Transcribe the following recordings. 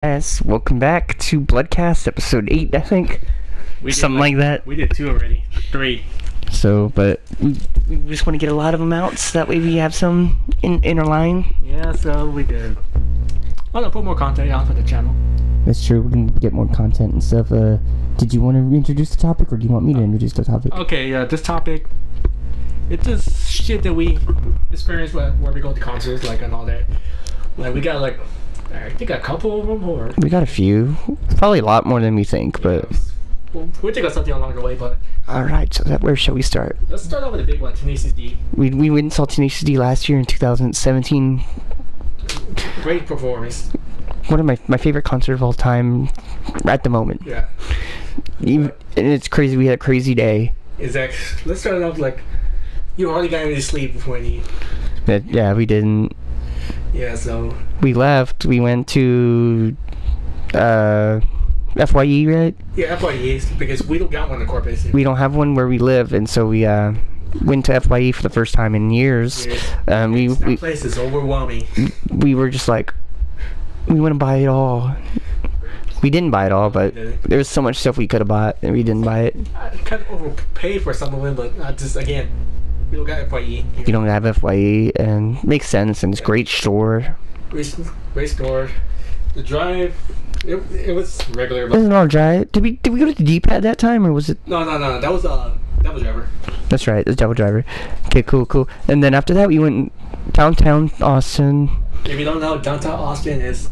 Yes, welcome back to Bludcast, episode 8, I think. Something like that. We did 2 already. 3. So, but we just want to get a lot of them out, so that way we have some in our line. Yeah, so we did. I'm gonna put more content out for the channel. That's true, we can get more content and stuff. Did you want to introduce the topic, or do you want me to introduce the topic? Okay, this topic, it's just shit that we experience where we go to concerts, like, and all that. Like, we got, like, I think a couple of them, or... We got a few. Probably a lot more than we think, but... Well, we'll take something along the way, but... Alright, so where shall we start? Let's start off with the big one, Tenacious D. We went and saw Tenacious D last year in 2017. Great performance. One of my favorite concerts of all time at the moment. Yeah. And it's crazy, we had a crazy day. Exactly. Let's start off like... You hardly got any sleep before you... Yeah, we didn't. Yeah, so... We left, we went to FYE, right? Yeah, FYE, because we don't got one in Corpus. We don't have one where we live, and so we went to FYE for the first time in years. That place is overwhelming. We were just like, we want to buy it all. We didn't buy it all, but there was so much stuff we could have bought, and we didn't buy it. I kind of overpaid for some of them, but I just, again, we don't got FYE. You don't have FYE, and makes sense, and it's a great store. Great store. The drive, it was regular. It wasn't all drive. Did we go to the D-pad that time, or was it? No. That was Double Driver. That's right, the Double Driver. Okay, cool. And then after that, we went downtown Austin. If you don't know, downtown Austin is...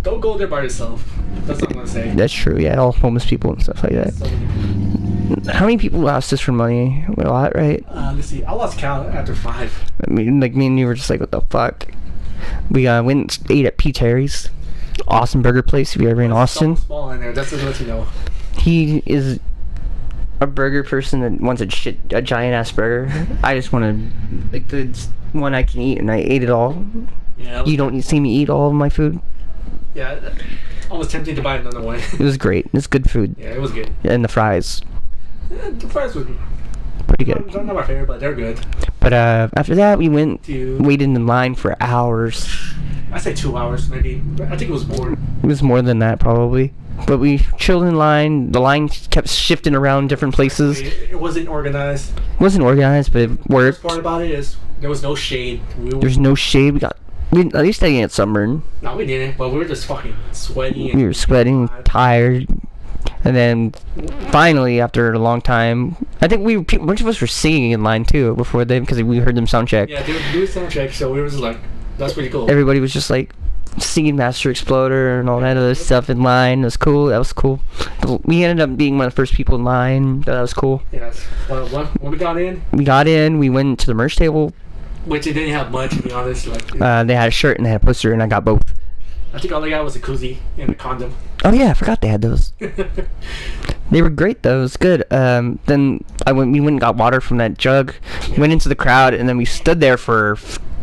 Don't go there by yourself. That's what I'm gonna say. That's true, yeah, all homeless people and stuff like that. How many people asked us for money? A lot, right? Let's see. I lost count after 5. I mean, like, me and you were just like, what the fuck? We went and ate at P. Terry's. Awesome burger place, if you're ever in Austin. So small in there, that's what let you know. He is a burger person that wants a giant ass burger. I just want to, like, the one I can eat, and I ate it all. Yeah. You don't see me eat all of my food? Yeah, I was tempted to buy another one. It was great. It's good food. Yeah, it was good. And the fries. Yeah, the fries were pretty good. Not my favorite, but they're good. But after that, we went, waited in line for hours. I say 2 hours, maybe. I think it was more. It was more than that, probably. But we chilled in line. The line kept shifting around different places. It wasn't organized. It wasn't organized, but it worked. The best part about it is there was no shade. There's no shade. At least I didn't get sunburned. No, we didn't. But we were just fucking sweaty. We were sweating, tired. And then, finally, after a long time, I think a bunch of us were singing in line, too, before them, because we heard them sound check. Yeah, they were doing sound check, so we were just like, that's pretty cool. Everybody was just like, singing Master Exploder and all that other stuff in line. It was cool. That was cool. But we ended up being one of the first people in line. That was cool. Yes. Well, when we got in? We went to the merch table. Which they didn't have much, to be honest. Like, they had a shirt and they had a poster, and I got both. I think all they got was a koozie and a condom. Oh yeah, I forgot they had those. They were great though. It was good. Then we went and got water from that jug. Yeah. Went into the crowd, and then we stood there for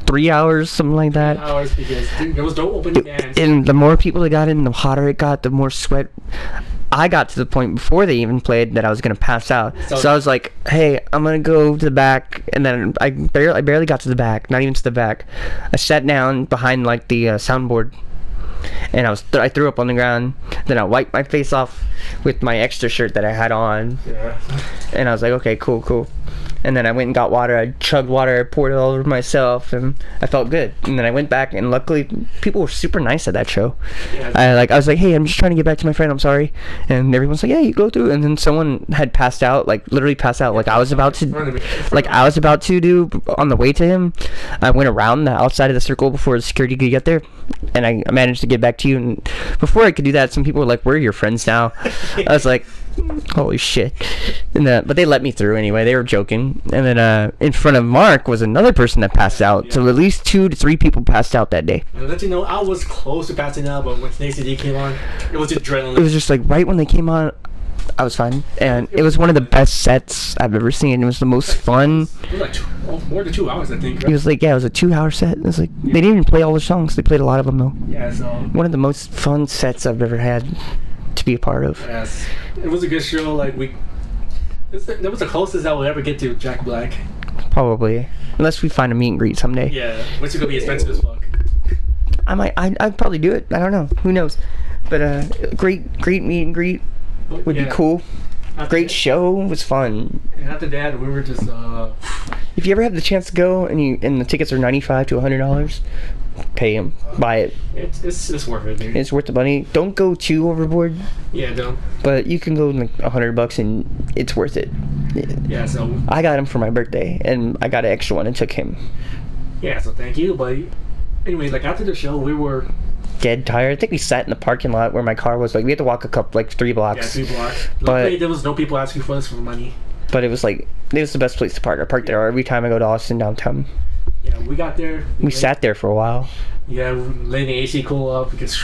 3 hours, something like that. 3 hours, because there was no opening bands. And the more people that got in, the hotter it got, the more sweat. I got to the point before they even played that I was gonna pass out. So I was like, "Hey, I'm gonna go to the back," and then I barely got to the back, not even to the back. I sat down behind like the soundboard, and I threw up on the ground. Then I wiped my face off with my extra shirt that I had on. Yeah. And I was like, "Okay, cool." And then I went and got water. I chugged water. I poured it all over myself, and I felt good. And then I went back, and luckily, people were super nice at that show. Yeah. I was like, "Hey, I'm just trying to get back to my friend. I'm sorry." And everyone's like, "Yeah, you go through." And then someone had passed out, like literally passed out, like I was about to do on the way to him. I went around the outside of the circle before the security could get there, and I managed to get back to you. And before I could do that, some people were like, "We're your friends now." I was like, holy shit. But they let me through anyway. They were joking. And then in front of Mark was another person that passed out. Yeah. So at least 2 to 3 people passed out that day. I'll let you know, I was close to passing out, but when Tenacious D came on, it was adrenaline. It was just like right when they came on, I was fine. And it was one of the best sets I've ever seen. It was the most fun. It was like more than 2 hours, I think. Right? It was like, yeah, it was a 2-hour set. It was like, they didn't even play all the songs. They played a lot of them though. Yeah, so. One of the most fun sets I've ever had to be a part of. Yes. It was a good show. Like, that was the closest I would ever get to Jack Black. Probably. Unless we find a meet and greet someday. Yeah, which is going to be expensive as fuck. I'd probably do it. I don't know. Who knows? But great meet and greet would be cool. Great show. It was fun. And after that, we were just. If you ever have the chance to go and the tickets are $95 to $100, pay them. Buy it. It's worth it, dude. It's worth the money. Don't go too overboard. Yeah, don't. But you can go like $100 and it's worth it. Yeah, so. I got him for my birthday and I got an extra one and took him. Yeah, so thank you. But anyway, like after the show, we were dead tired. I think we sat in the parking lot where my car was. Like we had to walk a couple, like 3 blocks. Yeah, 3 blocks. But luckily, there was no people asking for us for money. But it was like it was the best place to park. I parked there every time I go to Austin downtown. Yeah, we got there. We sat there for a while. Yeah, letting the AC cool up because.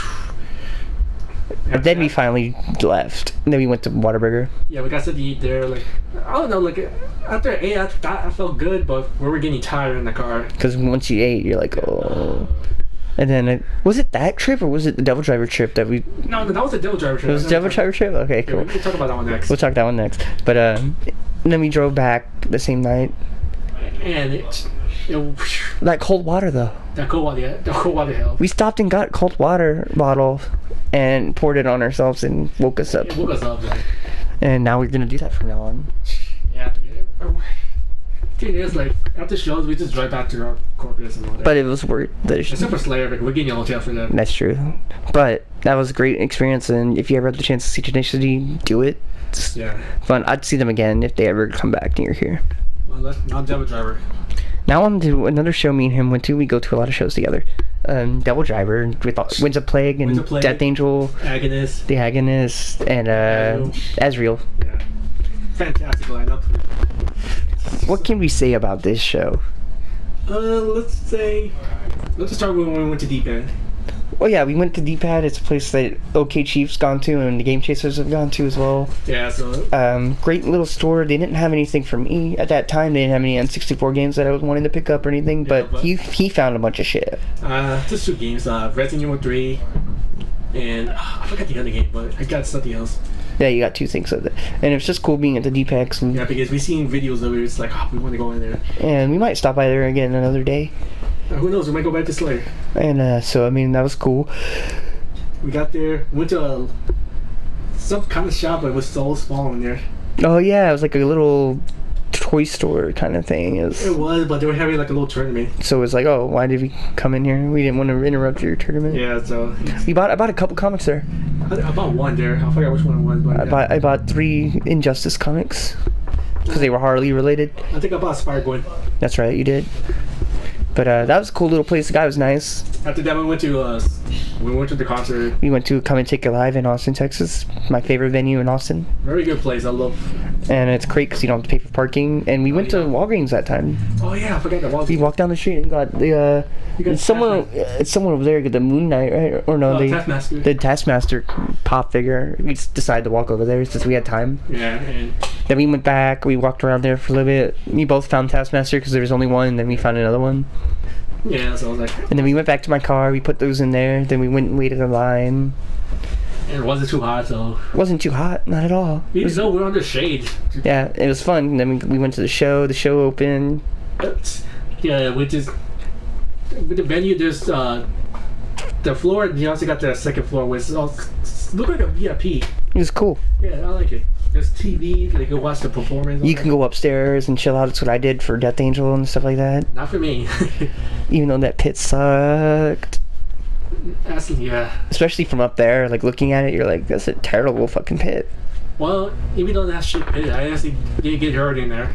And then we finally left. And then we went to Whataburger. Yeah, we got to eat there. Like I don't know, like after I ate, I felt good, but we were getting tired in the car. Because once you ate, you're like, oh. And then was it that trip or was it the Devil Driver trip that we? No, that was the Devil Driver trip. It was the Devil Driver trip. Okay, cool. Yeah, we'll talk about that one next. We'll talk that one next. But and then we drove back the same night. And it that cold water though. That cold water helped. We stopped and got cold water bottle and poured it on ourselves and woke us up. It woke us up, man. And now we're gonna do that from now on. Yeah. Thing is, like after shows, we just drive back to our corpus and all that. But it was worth the. Except for Slayer, like, we're getting a hotel for that. That's true. But that was a great experience, and if you ever have the chance to see Tenacious, do it. It's fun. I'd see them again if they ever come back near here. Well, not Devil Driver. Now on to another show me and him went to. We go to a lot of shows together. Devil Driver with Winds of Plague and Death Angel, Agonist, the Agonist, and Azrael. Yeah, fantastic lineup. What can we say about this show? Let's just start when we went to Deep End. Well, yeah, we went to D-Pad. It's a place that OK Chief's gone to and the Game Chasers have gone to as well. Yeah, so... great little store. They didn't have anything for me. At that time, they didn't have any N64 games that I was wanting to pick up or anything, but he found a bunch of shit. Just 2 games. Resident Evil 3 and... I forgot the other game, but I got something else. Yeah, you got 2 things of it. And it's just cool being at the D-Packs. Yeah, because we've seen videos of it. It's like, we want to go in there. And we might stop by there again another day. Who knows? We might go back to Slayer. And so, I mean, that was cool. We got there, went to some kind of shop, but it was so small in there. Oh, yeah, it was like a little toy store kind of thing. It was, but they were having like a little tournament. So it was like, oh, why did we come in here? We didn't want to interrupt your tournament. Yeah, so... I bought a couple comics there. I bought 1 there. I forgot which one it was. But I bought 3 Injustice comics. Because they were Harley related. I think I bought Spider-Gwen. That's right, you did. But that was a cool little place. The guy was nice. After that, we went to the concert. We went to Come and Take It Live in Austin, Texas. My favorite venue in Austin. Very good place. I love. And it's great because you don't have to pay for parking. And we went to Walgreens that time. Oh yeah, I forgot that Walgreens. We walked down the street and got the. It's someone over there got the Moon Knight, right? Or no, Taskmaster. The Taskmaster pop figure. We just decided to walk over there since we had time. Yeah. And then we went back. We walked around there for a little bit. We both found Taskmaster because there was only one. And then we found another one. Yeah, so I was like... And then we went back to my car, we put those in there, then we went and waited in line. And it wasn't too hot, so... It wasn't too hot, not at all. No, we're under shade. Yeah, it was fun. And then we went to the show opened. Yeah, with the venue, there's the floor, you also got the second floor, which looked like a VIP. It was cool. Yeah, I like it. There's TV, you can watch the performance. You can go upstairs and chill out. That's what I did for Death Angel and stuff like that. Not for me. Even though that pit sucked. Yeah. Especially from up there, like looking at it, you're like, that's a terrible fucking pit. Well, even though that shit pit, I actually didn't get hurt in there.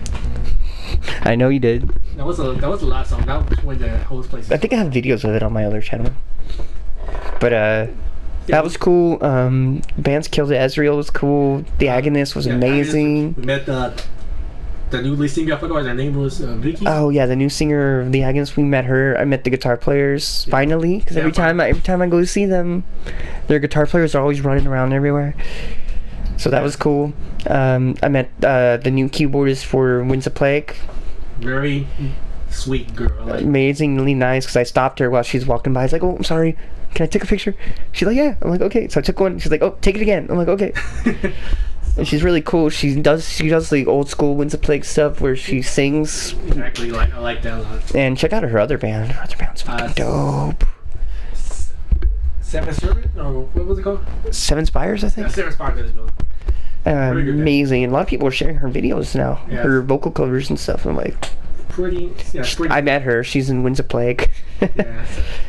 I know you did. That was the last song. That was when the whole place. I think I have videos of it on my other channel. But that was cool. Bands killed it. Ezreal was cool. The Agonist was amazing. We met the new lead singer. I forgot what her name was. Vicky. Oh yeah, the new singer of the Agonist. We met her. I met the guitar players finally. Because every time I go to see them, their guitar players are always running around everywhere. So that was cool. I met the new keyboardist for Winds of Plague. Very sweet girl. Amazingly nice. Because I stopped her while she's walking by. I was like, oh, I'm sorry. Can I take a picture? She's like, yeah. I'm like, okay. So I took one. She's like, oh, take it again. I'm like, okay. And she's really cool. She does like old school Winds of Plague stuff where she sings. Exactly. I like that a lot. And check out her other band. Her other band's fucking dope. Seven Servant, or what was it called? Seven Spires, I think. Yeah, Seven Spires is built. Amazing. A lot of people are sharing her videos now. Yeah. Her vocal covers and stuff. I'm like, Pretty. I met her. She's in Winds of Plague. Yeah.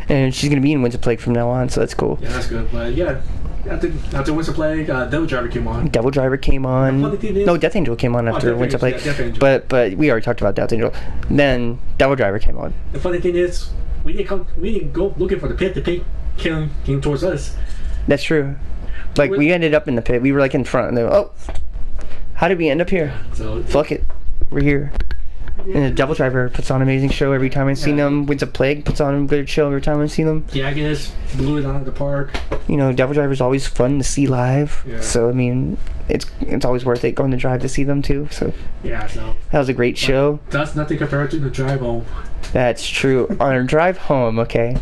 And she's going to be in Winds of Plague from now on, so that's cool. Yeah, that's good. But yeah, after Winds of Plague, Devil Driver came on. Devil Driver came on. No, Death Angel came on after Winds of Plague. Yeah, Death Angel. But we already talked about Death Angel. Then Devil Driver came on. The funny thing is, we didn't go looking for the pit. The pit came towards us. That's true. Like, we ended up in the pit. We were like in front, and they were, oh, how did we end up here? So Fuck it. We're here. And the Devil Driver puts on an amazing show every time I see them. Winds of Plague puts on a good show every time I see them. yeah, I guess blew it out of the park. You know, Devil Driver's always fun to see live. Yeah. So, I mean, it's always worth it going to drive to see them, too. So, Yeah, so that was a great show. that's nothing compared to the drive home. That's true. On our drive home, okay,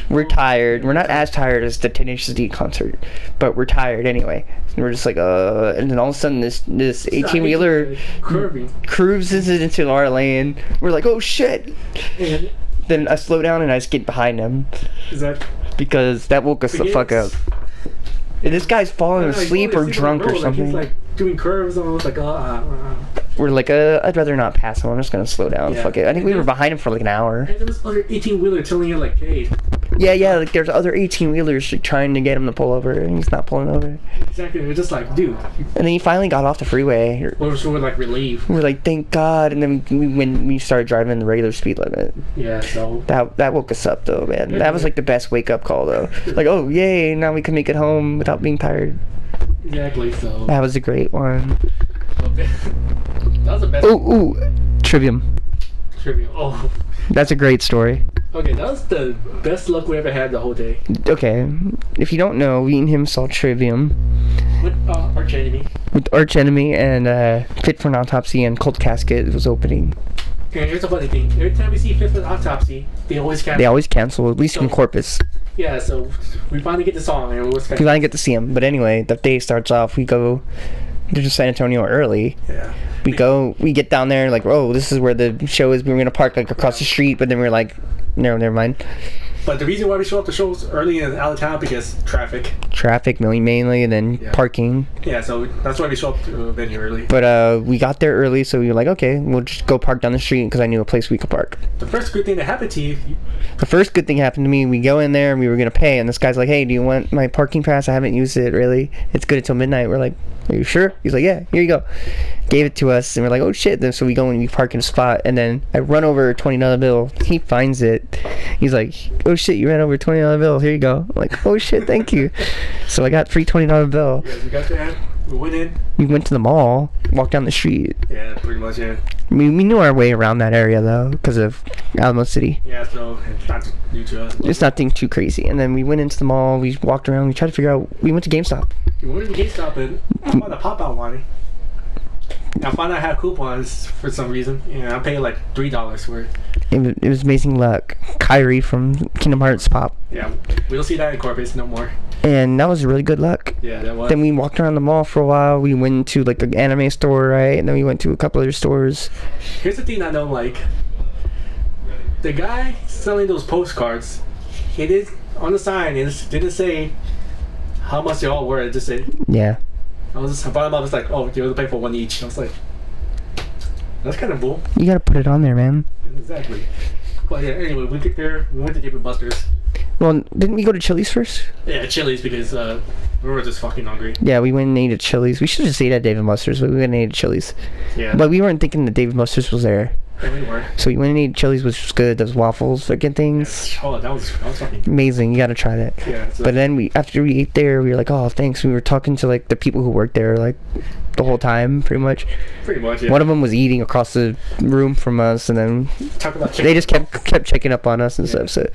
we're tired. We're not as tired as the Tenacious D concert, but we're tired anyway. And we're just like, and then all of a sudden this 18-wheeler curving. cruises into our lane. We're like, oh shit. And Then I slow down and I just get behind him is that because that woke us the fuck up. And this guy's falling asleep or drunk or something. He's like doing curves and I was like, We're like, I'd rather not pass him. I'm just gonna slow down. Yeah. Fuck it. I think we were behind him for like an hour. And there was other 18-wheeler telling you like, hey. Yeah, like there's other 18-wheelers trying to get him to pull over, and he's not pulling over. Exactly. We're just like, dude. And then he finally got off the freeway. We're like relieved. We're like, thank God. And then when we started driving the regular speed limit, Yeah. So. that woke us up though, man. That was like the best wake up call though. Like, oh yay, now we can make it home without being tired. Exactly. So. That was a great one. Okay. That was the best. Ooh, Trivium. Trivia. Oh. That's a great story. Okay, that was the best luck we ever had the whole day. Okay, if you don't know, we and him saw Trivium With Arch Enemy. with Arch Enemy and Fit for an Autopsy and Cold Casket was opening. Okay, here's the funny thing. Every time we see Fifth and Autopsy, they always cancel. They always cancel, at least in Corpus. Yeah, so we finally get the song and it was We finally get to see him. But anyway, the day starts off, we go to San Antonio early. Yeah. We get down there, like, oh, this is where the show is. We were going to park, like, across the street, but then we were like, no, never mind. But the reason why we show up to shows early and out of town because traffic. Traffic, mainly, and then parking. Yeah, so that's why we show up to the venue early. But we got there early, so we were like, okay, we'll just go park down the street because I knew a place we could park. The first good thing that happened to you... The first good thing happened to me, we go in there and we were going to pay, and this guy's like, hey, do you want my parking pass? I haven't used it, really. It's good until midnight. We're like, are you sure? He's like, yeah, here you go. Gave it to us, and we're like, oh shit. Then so we go and we park in a spot, and then I run over a $20 bill. He finds it. He's like, oh shit, you ran over a $20 bill. Here you go. I'm like, oh shit, thank you. So I got free $20 bill. Yeah, we got there. We went in. We went to the mall, walked down the street. Yeah, pretty much, yeah. We knew our way around that area, though, because of Alamo City. Yeah, so it's not new to us. It's nothing too crazy. And then we went into the mall, we walked around, we tried to figure out, we went to GameStop. We went to GameStop and I found a pop-out one. I found out I had coupons for some reason. Yeah, I paid like $3 for it. It was amazing luck. Kyrie from Kingdom Hearts Pop. Yeah, we don't see that in Corpus no more. And that was really good luck. Yeah, that was. Then we walked around the mall for a while. We went to like an anime store, right? And then we went to a couple other stores. Here's the thing I don't like. The guy selling those postcards, he did on the sign, it didn't say how much they all were. It just said, Yeah. I was like, oh, you have to pay for one each. I was like, that's kind of bull. You gotta put it on there, man. Exactly. But yeah, anyway, we get there, we went to Dave & Buster's. Well, didn't we go to Chili's first? Yeah, Chili's because we were just fucking hungry. Yeah, we went and ate at Chili's. We should have just ate at Dave & Buster's, but we went and ate at Chili's. Yeah. But we weren't thinking that Dave & Buster's was there. Yeah, we were. So we went and ate Chili's, which was good. Those waffles, good things. Oh, that was fucking Amazing. You gotta try that. yeah. So But then after we ate there, we were like, oh, thanks. We were talking to like the people who worked there like the whole time, pretty much. pretty much, yeah. One of them was eating across the room from us, and then Talk about they just kept checking up on us and stuff. So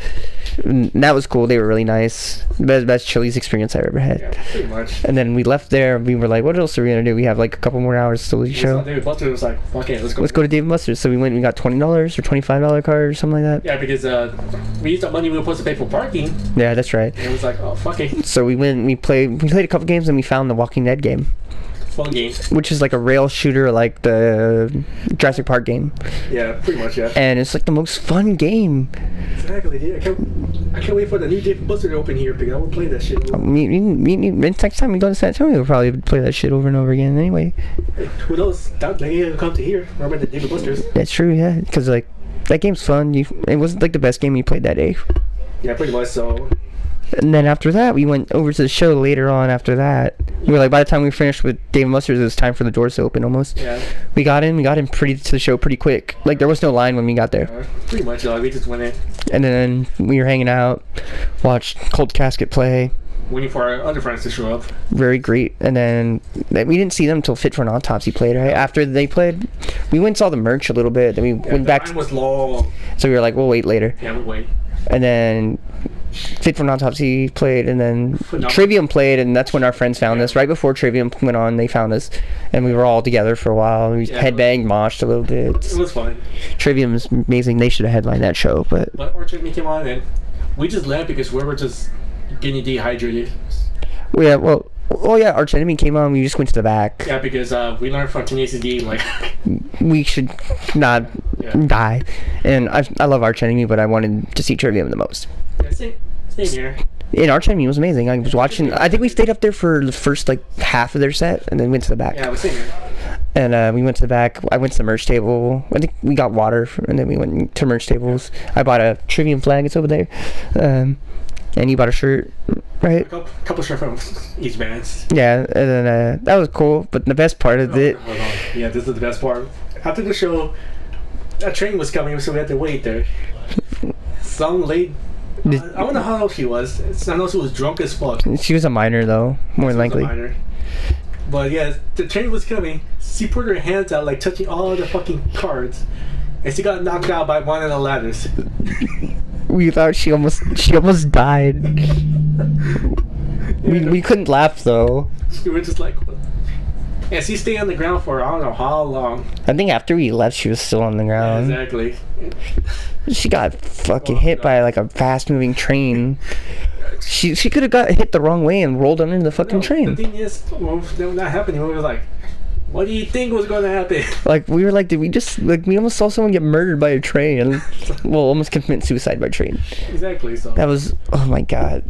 and that was cool. They were really nice. Best Chili's experience I ever had. Yeah, pretty much. And then we left there. And we were like, what else are we gonna do? We have like a couple more hours till the show. David Buster was like, fuck it, let's go. Let's go to Dave & Buster's. So we went and we got $20 or $25 card or something like that. Yeah, because we used the money we were supposed to pay for parking. Yeah, that's right. And it was like, oh, fuck it. So we went and we played a couple games and we found the Walking Dead game. Fun game. which is like a rail shooter, like the Jurassic Park game. Yeah, pretty much, yeah. And it's like the most fun game. Exactly, dude. I can't wait for the new Dave & Buster to open here because I will play that shit. Next time we go to San Antonio, we'll probably play that shit over and over again anyway. Hey, who knows? That day it'll come to here. Remember the Dave & Buster's? That's true, yeah. Because, like, that game's fun. It wasn't, like, the best game you played that day. Yeah, pretty much, so... And then after that, we went over to the show later on after that. We were like, by the time we finished with Dave & Buster's, it was time for the doors to open almost. Yeah. We got in to the show pretty quick. Like, there was no line when we got there. Pretty much, we just went in. And then we were hanging out, watched Cold Casket play. Waiting for our other friends to show up. Very great. And then we didn't see them until Fit for an Autopsy played, right? After they played, we went and saw the merch a little bit. Then we went back. The line was long. So we were like, we'll wait later. Yeah, we'll wait. And then Fit for an Autopsy played, and then Trivium played, and that's when our friends found us. Right before Trivium went on, they found us, and we were all together for a while. We headbanged, moshed a little bit. It was fun. Trivium's amazing. They should have headlined that show, but our Trivium came on, and we just left because we were just getting dehydrated. Yeah, well, Arch Enemy came on. We just went to the back. Yeah, because we learned from Tenacious D, like we should not die. And I love Arch Enemy, but I wanted to see Trivium the most. Yeah, same here. And Arch Enemy was amazing. I was watching. I think we stayed up there for the first like half of their set, and then went to the back. Yeah, we same here. And we went to the back. I went to the merch table. I think we got water, and then we went to merch tables. I bought a Trivium flag. It's over there. And you bought a shirt, right? A couple shirts from each band. Yeah, and then that was cool. But the best part of it... Hold on. Yeah, this is the best part. After the show, a train was coming, so we had to wait there. Some lady... I don't know how old she was. I know she was drunk as fuck. She was a minor, though, more than likely. A minor. But yeah, the train was coming. She put her hands out, like touching all the fucking cards. And she got knocked out by one of the ladders. We thought she almost died. We couldn't laugh though. We were just like, what? And she stayed on the ground for I don't know how long. I think after we left, she was still on the ground. Yeah, exactly. She got fucking hit by like a fast-moving train. She could have got hit the wrong way and rolled under the fucking train. The thing is, when that happened, we were like, what do you think was going to happen? Like, we were like, did we just, like, we almost saw someone get murdered by a train. Well, almost commit suicide by train. Exactly, so. That was, oh my god.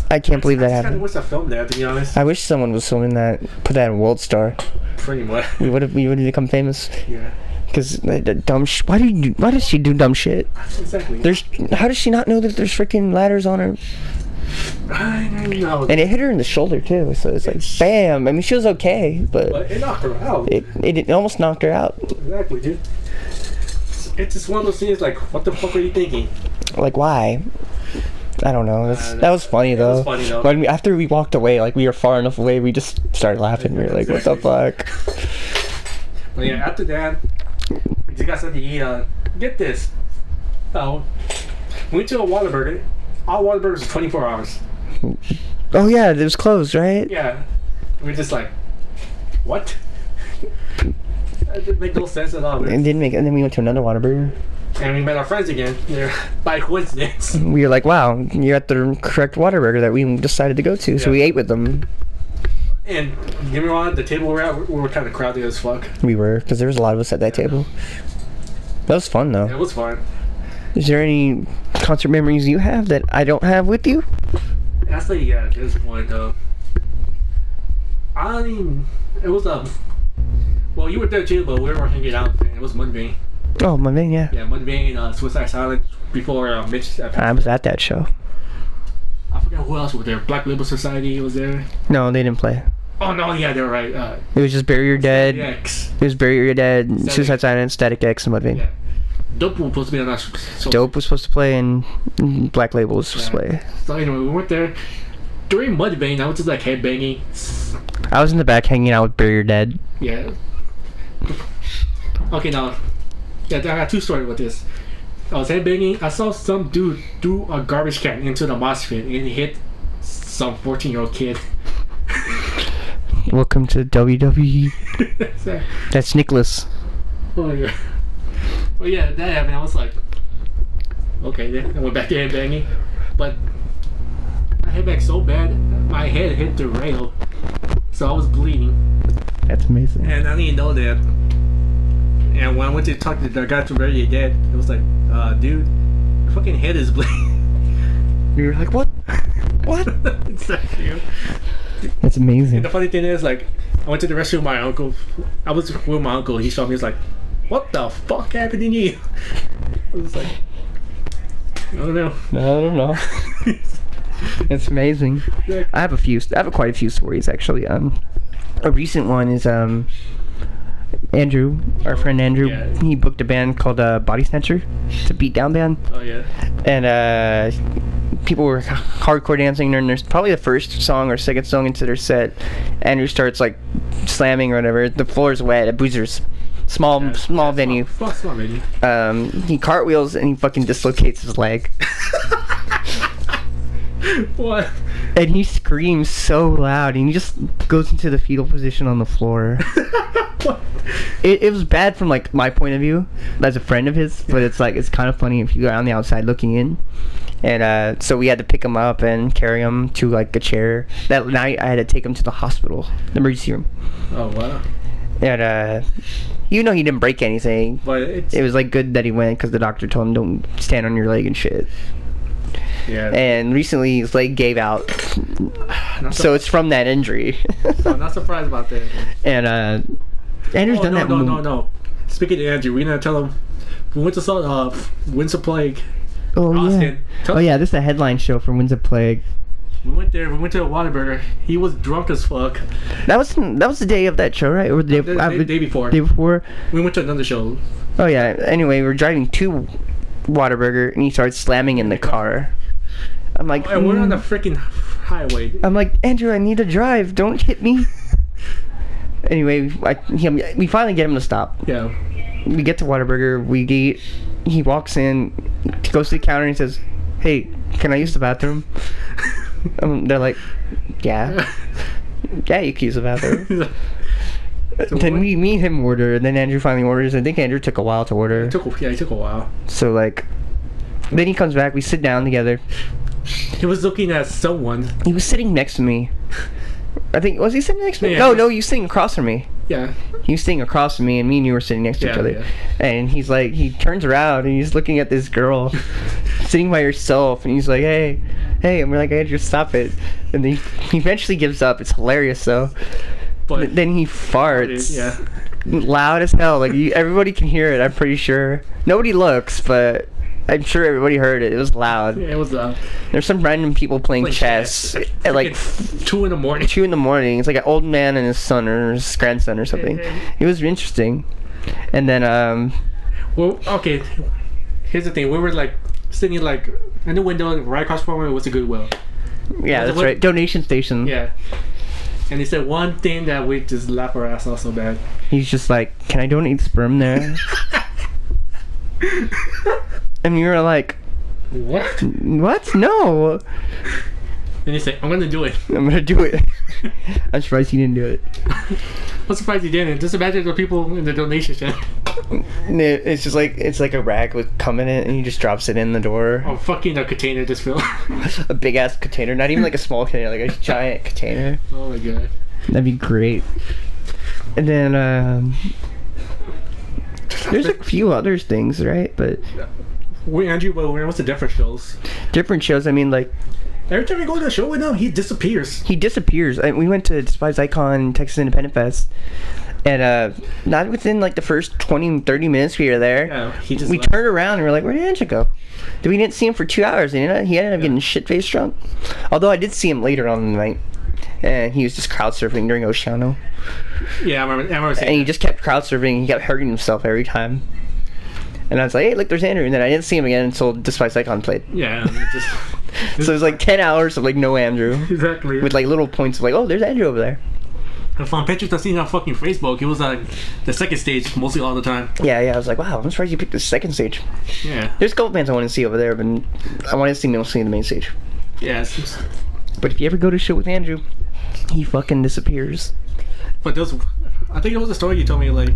I can't believe that happened. I kind of wish I filmed that, to be honest. I wish someone was filming that, put that in World Star. Pretty much. We would have become famous. Yeah. Because dumb why does she do dumb shit? Exactly. How does she not know that there's freaking ladders on her? I don't know. And it hit her in the shoulder too, so it's like bam. I mean, she was okay, but it knocked her out. It almost knocked her out. Exactly, dude. It's just one of those things. Like, what the fuck are you thinking? Like, why? I don't know. That was funny though. It was funny though. But after we walked away, like we were far enough away, we just started laughing. We were like, "What the fuck?" But yeah, after that, we just got something to eat. Get this. We went to a Whataburger. All Whataburgers are 24 hours. Oh yeah, it was closed, right? Yeah. We're just like, what? That didn't make no sense at all. It didn't make. And then we went to another Whataburger. And we met our friends again. By coincidence. We were like, wow, you're at the correct Whataburger that we decided to go to. So we ate with them. And give me wrong, the table we're at, we were kind of crowded as fuck. We were, because there was a lot of us at that table. That was fun though. It was fun. Is there any concert memories you have that I don't have with you? Actually, yeah, there's one though. I mean, it was well, you were there too, but we were hanging out. And it was Mudvayne. Oh, Mudvayne, yeah. Yeah, Mudvayne, Suicide Silence before Mitch. I was at that show. I forgot who else was there. Black Label Society was there. No, they didn't play. Oh no, yeah, they were right. It was just Bury Your Dead. X. It was Bury Your Dead, Suicide Silence, Static X, and Mudvayne. Yeah. Dope was supposed to be on that. So Dope was supposed to play, and Black Label was supposed to play. So anyway, we went there. During Mudvayne, I was just like headbanging. I was in the back hanging out with Bury Your Dead. Yeah. Okay, now, yeah, I got two stories with this. I was headbanging. I saw some dude threw a garbage can into the mosh pit and he hit some 14-year-old kid. Welcome to WWE. That's Nicholas. Oh yeah. Well, yeah, that happened. I was like, okay, then I went back to headbanging, but I headbanged so bad, my head hit the rail. So I was bleeding. That's amazing. And I didn't know that. And when I went to talk to the guy to bury your dad, it was like, dude, your fucking head is bleeding. You were like, what? What? Exactly. That's amazing. And the funny thing is, like, I went to the restroom with my uncle. I was with my uncle. He saw me. He was like, what the fuck happened to you? I was like, I don't know. I don't know. It's amazing. I have quite a few stories actually. A recent one is Andrew, our friend Andrew. Yeah. He booked a band called Body Snatcher. It's a beatdown band. Oh yeah. And people were hardcore dancing, and there's probably the first song or second song into their set. Andrew starts like slamming or whatever. The floor is wet at Boozer's. Small venue. Small venue. He cartwheels and he fucking dislocates his leg. What? And he screams so loud, and he just goes into the fetal position on the floor. What? It was bad from like my point of view as a friend of his, but it's like it's kind of funny if you go on the outside looking in. And so we had to pick him up and carry him to like a chair. That night I had to take him to the hospital, the emergency room. Oh wow. And you know he didn't break anything, But it was like good that he went because the doctor told him don't stand on your leg and shit. Yeah. And recently his leg gave out, so it's from that injury. I'm not surprised about that. And Andrew's done that. No. Speaking of Andrew, we didn't tell him. We went to saw Winds of Plague. Oh Austin. yeah. Oh yeah, this is a headline show from Winds of Plague. We went there. We went to a Whataburger. He was drunk as fuck. That was the day of that show, right? Or the Day before. Day before. We went to another show. Oh yeah. Anyway, we're driving to Whataburger, and he starts slamming in the car. I'm like, And we're on the freaking highway. I'm like, Andrew, I need to drive. Don't hit me. Anyway, we finally get him to stop. Yeah. We get to Whataburger. We eat. He walks in, goes to the counter, and says, "Hey, can I use the bathroom?" They're like, "Yeah, yeah, you can use the bathroom." So then me and him order, and then Andrew finally orders. I think Andrew took a while to order. It took a while. So like, then he comes back. We sit down together. He was looking at someone. He was sitting next to me. I think, was he sitting next to me? Yeah. No, he was sitting across from me. Yeah. He was sitting across from me, and you were sitting next to each other. Yeah. And he's like, he turns around and he's looking at this girl sitting by herself, and he's like, hey, and we're like, Andrew, stop it. And then he eventually gives up. It's hilarious though. But then he farts. Yeah. Loud as hell. Like everybody can hear it. I'm pretty sure. Nobody looks, but I'm sure everybody heard it. It was loud. Yeah, it was There's some random people playing chess at like 2 in the morning. 2 in the morning. It's like an old man and his son or his grandson or something. It was interesting. And then well, okay. Here's the thing. We were like sitting like in the window right across from it was a Goodwill. Yeah, that's right. Donation station. Yeah. And he said one thing that we just laughed our ass off so bad. He's just like, "Can I donate sperm there?" And you were like, What? No. And he said, I'm gonna do it. I'm gonna do it. I'm surprised he didn't do it. I'm surprised he didn't. Just imagine the people in the donation center. It's just like, it's like a rag with cum in it, and he just drops it in the door. Oh, fucking a container just filled. A big ass container, not even like a small container, like a giant container. Oh my god. That'd be great. And then there's a few other things, right? But Andrew, but what's the different shows? Different shows. I mean, like every time we go to a show with him, he disappears. We went to Despise Icon Texas Independent Fest, and not within like the first 20-30 minutes we were there. Yeah, we turned around and we're like, where did Andrew go? We didn't see him for 2 hours. He ended up getting shit-faced drunk. Although I did see him later on in the night, and he was just crowd surfing during Oceano. Yeah, I remember seeing and he just kept crowd surfing. He kept hurting himself every time. And I was like, hey, look, there's Andrew. And then I didn't see him again until Despise Icon played. Yeah. So it was like 10 hours of like no Andrew. Exactly. With like little points of like, oh, there's Andrew over there. I found pictures I seen on fucking Facebook. It was like the second stage mostly all the time. Yeah. I was like, wow, I'm surprised you picked the second stage. Yeah. There's a couple bands I want to see over there, but I want to see mostly the main stage. Yeah. But if you ever go to a show with Andrew, he fucking disappears. But I think it was a story you told me, like,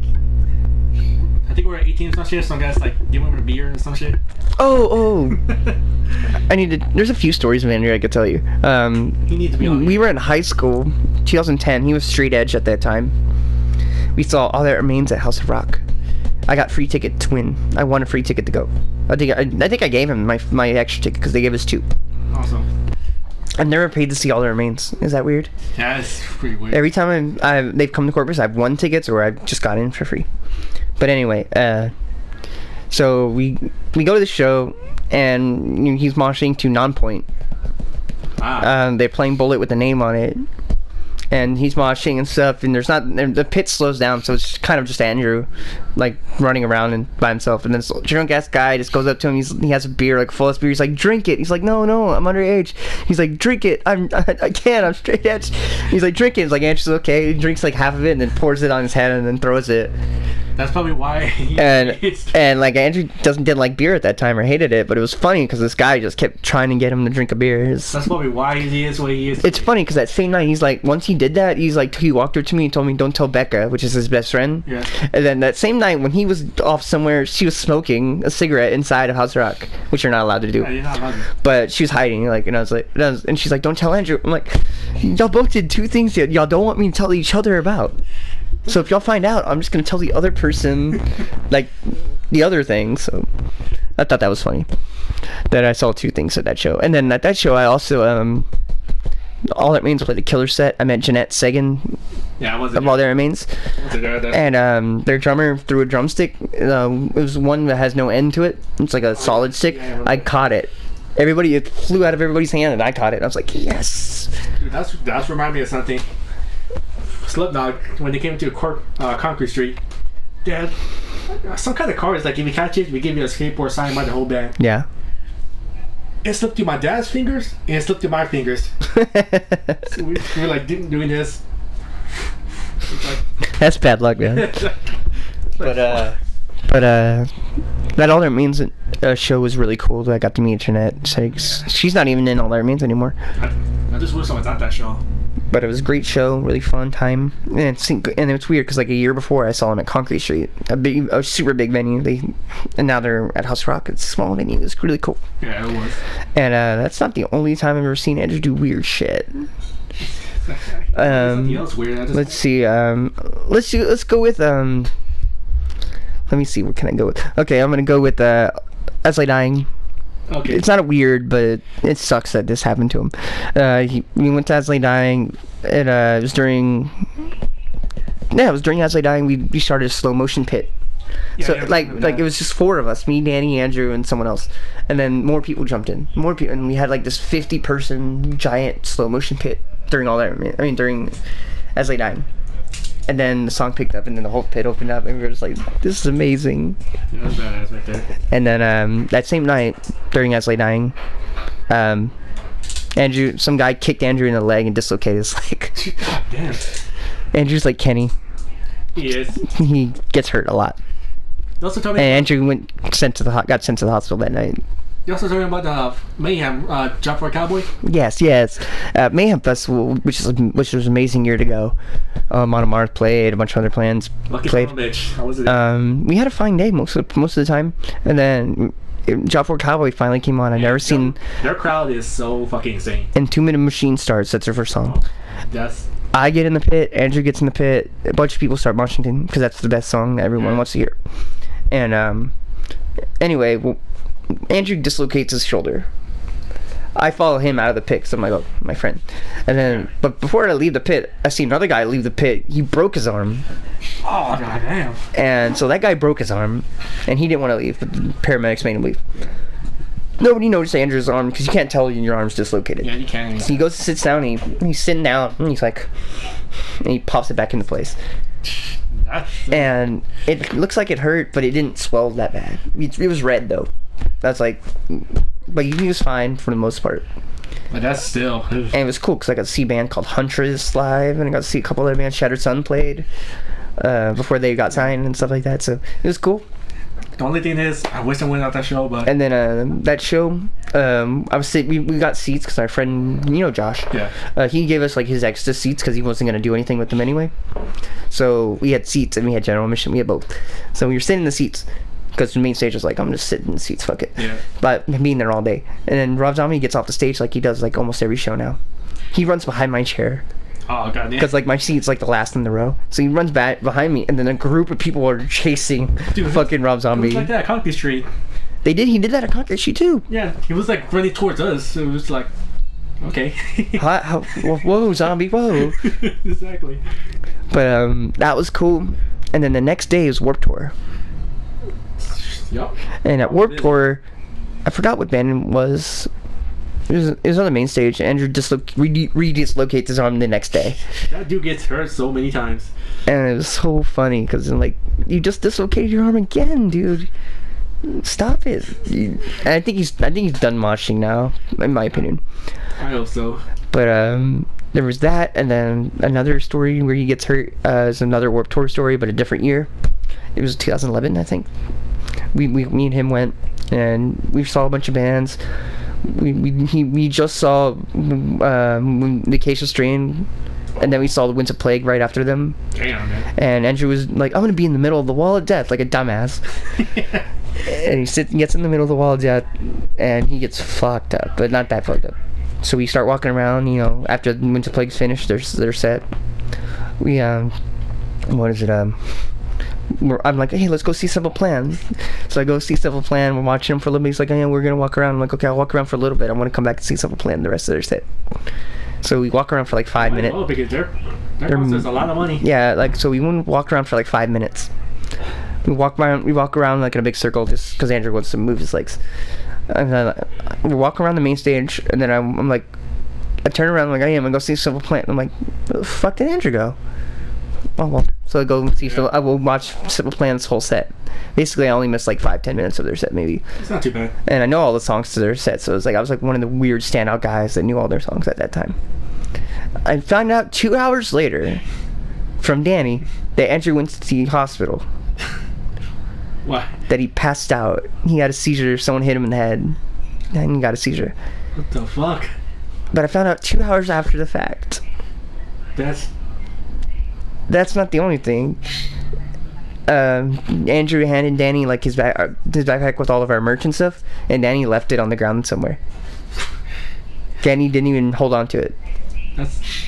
I think we're 18 or some shit. Some guys like giving him a beer and some shit. Oh. I need to. There's a few stories of Andrew I could tell you. He needs to be on. We were in high school, 2010. He was straight edge at that time. We saw All That Remains at House of Rock. I got free ticket to win. I won a free ticket to go. I think I gave him my extra ticket because they gave us 2. Awesome. I've never paid to see All That Remains. Is that weird? Yeah, it's pretty weird. Every time they've come to Corpus, I've won tickets or I've just got in for free. But anyway, so we go to the show and he's moshing to Non-Point. They're playing Bullet with the name on it, and he's moshing and stuff. And the pit slows down, so it's kind of just Andrew, like running around and by himself. And then this drunk ass guy just goes up to him. He has a beer, like full of beer. He's like, drink it. He's like, no, I'm underage. He's like, drink it. I can't. I'm straight edge. He's like, drink it. He's like, Andrew's okay. He drinks like half of it and then pours it on his head and then throws it. That's probably why. And like Andrew didn't like beer at that time or hated it, but it was funny because this guy just kept trying to get him to drink a beer. That's probably why he is what he is. It's funny because that same night he's like, once he did that, he walked up to me and told me, don't tell Becca, which is his best friend. Yeah. And then that same night when he was off somewhere, she was smoking a cigarette inside of House Rock, which you're not allowed to do. Yeah, you're not allowed to. But she was hiding, like, and I was like, and she's like, don't tell Andrew. I'm like, y'all both did 2 things that y'all don't want me to tell each other about. So if y'all find out, I'm just gonna tell the other person, like, the other thing. So I thought that was funny. That I saw 2 things at that show, and then at that show I also All That Remains played a killer set. I met Jeanette Sagan. Yeah, I wasn't. Of All That Remains. And their drummer threw a drumstick. It was one that has no end to it. It's like a solid stick. Yeah, I caught it. It flew out of everybody's hand, and I caught it. I was like, yes. Dude, that's remind me of something. Slipknot, when they came to Concrete Street, Dad, some kind of car is like, if you catch it, we give you a skateboard signed by the whole band. Yeah. It slipped through my dad's fingers, and it slipped through my fingers. So we were like doing this. That's bad luck, man. But that All That Remains show was really cool. That I got to meet Jeanette. She's not even in All That Remains anymore. I just wish I was at that show. But it was a great show, really fun time, and it's weird because like a year before I saw them at Concrete Street, a super big venue. And now they're at House Rock. It's a small venue. It's really cool. Yeah, it was. And that's not the only time I've ever seen Andrew do weird shit. Else weird. Let's see. Let's go with Let me see. What can I go with? Okay, I'm gonna go with As I Dying. Okay. It's not weird, but it sucks that this happened to him. We went to As I Dying. It was during. Yeah, it was during As I Dying. We started a slow motion pit. Yeah, so like it was just 4 of us, me, Danny, Andrew, and someone else, and then more people jumped in. More people, and we had like this 50-person giant slow motion pit during all that. I mean, during As I Dying. And then the song picked up, and then the whole pit opened up, and we were just like, "This is amazing." Yeah, that was badass right there. And then that same night, during As I Dying, Andrew, some guy kicked Andrew in the leg and dislocated his leg. God damn. Andrew's like Kenny. He is. He gets hurt a lot. You also told me. And Andrew got sent to the hospital that night. You also told me about the Mayhem Job for a Cowboy. Yes. Mayhem Festival, which was an amazing year to go. Monomars played, a bunch of other plans played. Bitch. How was it? We had a fine day most of the time, and then Job for a Cowboy finally came on. I've never seen. Their crowd is so fucking insane. And 2 Minute Machine starts. That's their first song. I get in the pit. Andrew gets in the pit. A bunch of people start Washington because that's the best song that everyone wants to hear. And anyway. Andrew dislocates his shoulder. I follow him out of the pit because I'm like, oh, my friend. And then, but before I leave the pit, I see another guy leave the pit. He broke his arm. Oh, goddamn. And so that guy broke his arm, and he didn't want to leave, but the paramedics made him leave. Nobody noticed Andrew's arm because you can't tell when your arm's dislocated. Yeah, you can't. So he goes to sit down, and he's sitting down, and he's like, and he pops it back into place. And it looks like it hurt, but it didn't swell that bad. It was red, though. That's like, but he was fine for the most part. But that's still. And it was cool because I got to see a band called Huntress live, and I got to see a couple other bands. Shattered Sun played before they got signed and stuff like that. So it was cool. The only thing is, I wish I went out that show, but... And then that show, I was sitting, we got seats because our friend, Josh, he gave us like his extra seats because he wasn't going to do anything with them anyway. So we had seats and we had general admission, we had both. So we were sitting in the seats because the main stage was like, I'm just sitting in the seats, fuck it. Yeah. But being there all day. And then Rob Zombie gets off the stage like he does like almost every show now. He runs behind my chair. Oh, god, yeah. Because like my seat's like the last in the row, so he runs back behind me, and then a group of people are chasing fucking Rob Zombie. It was like that at Conky Street. He did that at Conky Street too. Yeah, he was like running towards us. It was like, okay. Whoa, zombie, whoa. Exactly. But that was cool. And then the next day is Warped Tour. Yep. And at Warped Tour, I forgot what band it was. It was on the main stage. Andrew redislocates his arm the next day. That dude gets hurt so many times. And it was so funny because like, you just dislocated your arm again, dude. Stop it. I think he's done moshing now, in my opinion. I hope so. But there was that, and then another story where he gets hurt is another Warped Tour story, but a different year. It was 2011, I think. Me and him went, and we saw a bunch of bands. We just saw the Acacia Strain, and then we saw the Winds of Plague right after them. Damn, man. And Andrew was like, I'm gonna be in the middle of the Wall of Death like a dumbass. And he gets in the middle of the Wall of Death, and he gets fucked up, but not that fucked up. So we start walking around, after the Winds of Plague's finished their set. We what is it, I'm like, hey, let's go see Simple Plan. So I go see Simple Plan. We're watching them for a little bit. He's like, oh, yeah, we're gonna walk around. I'm like, okay, I'll walk around for a little bit. I want to come back and see Simple Plan the rest of their set. So we walk around for like 5 minutes. Oh, because that costs a lot of money. Yeah, like, so we walk around for like 5 minutes. We walk around like in a big circle just because Andrew wants to move his legs. And then we walk around the main stage, and then I'm like, I turn around, I'm like, I'm gonna go see Simple Plan. I'm like, where the fuck did Andrew go? Oh well. So I go see. I will watch Simple Plan's whole set. Basically, I only missed like 5-10 minutes of their set, maybe. It's not too bad. And I know all the songs to their set, so it was like I was like one of the weird standout guys that knew all their songs at that time. I found out 2 hours later from Danny that Andrew went to the hospital. What? That he passed out. He had a seizure. Someone hit him in the head, and he got a seizure. What the fuck? But I found out 2 hours after the fact. That's not the only thing. Andrew handed Danny like his backpack with all of our merch and stuff, and Danny left it on the ground somewhere. Danny didn't even hold on to it.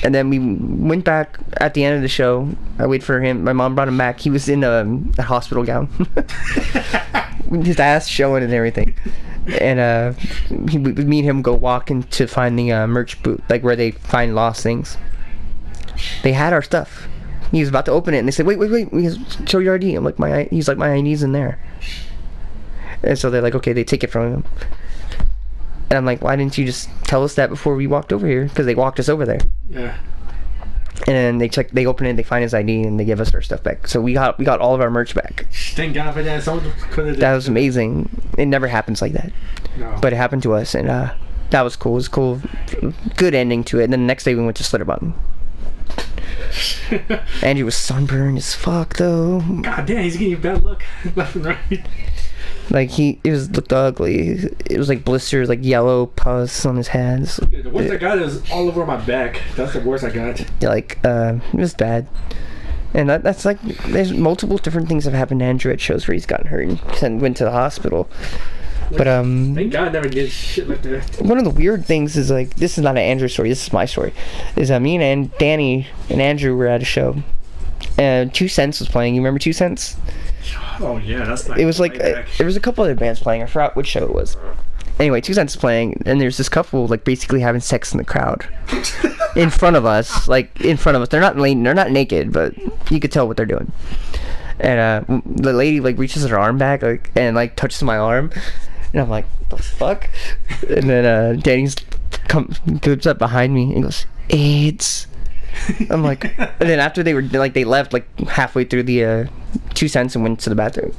And then we went back at the end of the show. I waited for him. My mom brought him back. He was in a hospital gown. His ass showing and everything. And me and him go walking to find the merch booth, like where they find lost things. They had our stuff. He was about to open it, and they said, wait, show your ID. I'm like, he's like, my ID's in there. And so they're like, okay, they take it from him. And I'm like, why didn't you just tell us that before we walked over here? Because they walked us over there. Yeah. And then they open it, they find his ID, and they give us our stuff back. So we got all of our merch back. Thank God for that. That was amazing. It never happens like that. No. But it happened to us, and that was cool. It was cool. Good ending to it. And then the next day we went to Slitterbottom. Andrew was sunburned as fuck though. God damn, he's getting bad luck left and right. Like looked ugly. It was like blisters, like yellow pus on his hands. Yeah, the worst I got is all over my back. That's the worst I got. Like it was bad. And that's like, there's multiple different things that have happened to Andrew at shows where he's gotten hurt and went to the hospital. But thank God I never did shit like that. One of the weird things is like, this is not an Andrew story, this is my story. Is me and Danny and Andrew were at a show, and 2 Cents was playing. You remember 2 Cents? Oh yeah, that's like. It was like there was a couple other bands playing. I forgot which show it was. Anyway, 2 Cents playing, and there's this couple like basically having sex in the crowd, in front of us. Like in front of us, they're not naked, but you could tell what they're doing. And the lady like reaches her arm back and like touches my arm. And I'm like, the fuck? And then Danny comes up behind me and goes, AIDS. I'm like, and then after they left like halfway through the 2 Cents and went to the bathroom.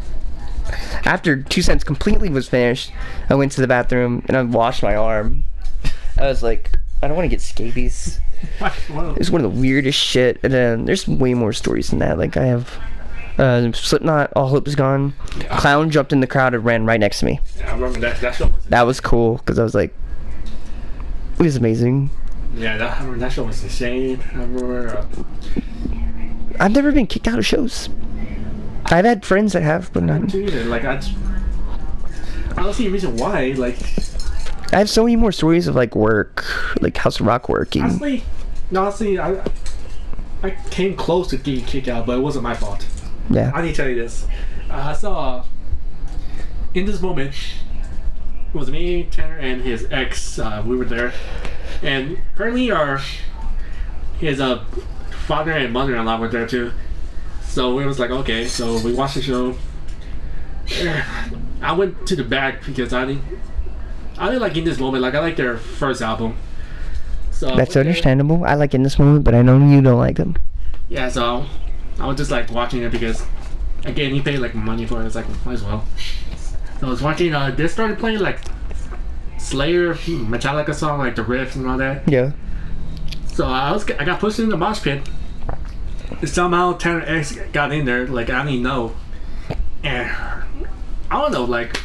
After 2 Cents completely was finished, I went to the bathroom and I washed my arm. I was like, I don't want to get scabies. It's one of the weirdest shit. And then there's way more stories than that. Like I have Slipknot, All Hope Is Gone. Clown jumped in the crowd and ran right next to me. Yeah, I remember that show. That was cool because I was like, it was amazing. Yeah, I remember that show was insane. I remember. I've never been kicked out of shows. I've had friends that have, but not. Like I don't see a reason why. Like, I have so many more stories of like work, like House of Rock working. Honestly, I came close to getting kicked out, but it wasn't my fault. Yeah. I need to tell you this. I saw in this moment. It was me, Tanner, and his ex. We were there, and apparently his father and mother-in-law were there too. So we was like, okay. So we watched the show. I went to the back because I didn't like In This Moment. Like, I like their first album. So that's understandable. I like In This Moment, but I know you don't like them. Yeah, so I was just like watching it because, again, he paid like money for it. It's like, might as well. So I was watching. They started playing like Slayer, Metallica song, like the riffs and all that. Yeah. So I got pushed in the mosh pit. And somehow Tanner X got in there. Like, I didn't know. And I don't know, like,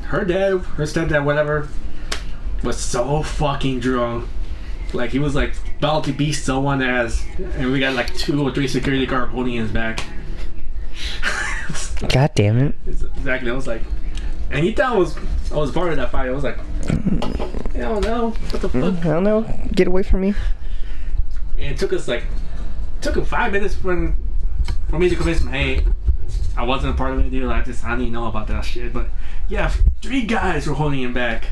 her dad, her stepdad, whatever, was so fucking drunk. Like, he was like about to beat someone ass, and we got like 2 or 3 security guards holding his back. God damn it. Exactly. I was like, and he thought I was part of that fight. I was like, I don't know, what the fuck? I don't know. Get away from me. And it took him 5 minutes for me to convince him, hey, I wasn't a part of it, dude. I didn't know about that shit. But yeah, 3 guys were holding him back.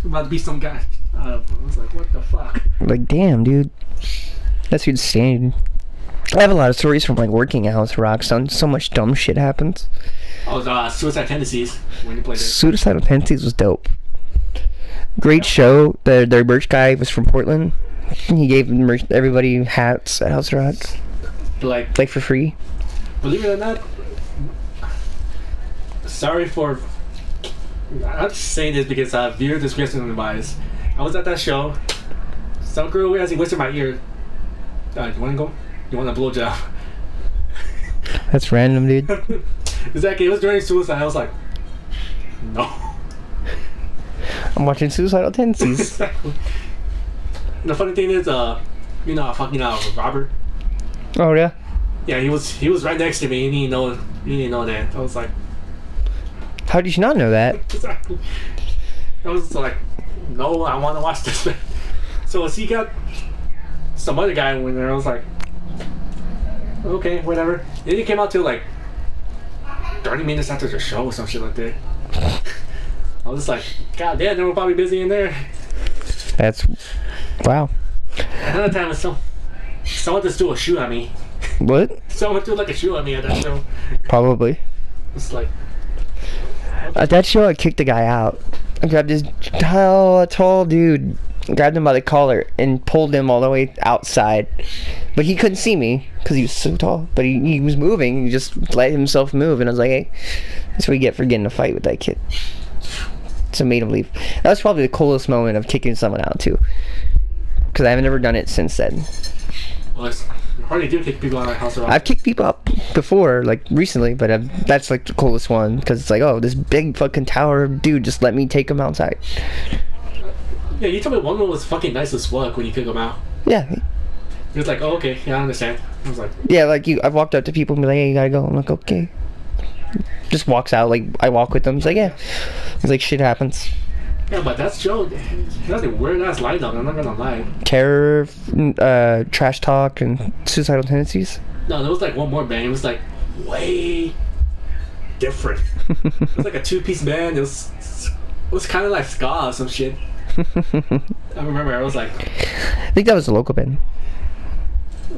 About to be some guy. I was like, what the fuck? Like, damn, dude. That's insane. I have a lot of stories from like working at House of Rock. So much dumb shit happens. Oh, Suicide Tendencies when you played it. Suicidal Tendencies was dope. Great show. Their merch guy was from Portland. He gave everybody hats at House of Rock. Like for free. Believe it or not, sorry for. I'm just saying this because viewer discretion advised. I was at that show. Some girl actually whispered in my ear. You wanna go? You want a blowjob? That's random, dude. Exactly. It was during suicide. I was like, no. I'm watching Suicidal Tendencies. Exactly. The funny thing is, fucking Robert. Oh yeah. Yeah, he was right next to me. He didn't know that. I was like, how did you not know that? exactly. I was like, no, I want to watch this. So as he got some other guy in there, I was like, okay, whatever. Then he came out to like 30 minutes after the show or some shit like that. I was just like, god damn, they were probably busy in there. That's wow. Another time was someone just threw a shoe at me. What? Someone threw like a shoe at me at that show. Probably. It's like, at that show, I kicked the guy out. I grabbed this tall dude, grabbed him by the collar, and pulled him all the way outside. But he couldn't see me because he was so tall. But he was moving. He just let himself move, and I was like, hey, that's what you get for getting in a fight with that kid. So I made him leave. That was probably the coolest moment of kicking someone out too, because I've never done it since then. Well, you hardly do kick people out of House of Rock. I've kicked people out before, like recently, but that's like the coolest one because it's like, oh, this big fucking tower dude just let me take him outside. Yeah, you told me one was fucking nice as fuck when you kick him out. Yeah. He was like, oh, okay, yeah, I understand. I was like, yeah, like I walked up to people and be like, hey, you gotta go. I'm like, okay. Just walks out, like I walk with them. He's like, yeah. He's like, shit happens. yeah, but that's Joe. That's a weird ass lineup. I'm not gonna lie. Terror, Trash Talk, and Suicidal Tendencies. No, there was like one more band. It was like way different. It was like a 2-piece band. It was kind of like ska or some shit. I remember. I was like, I think that was a local band.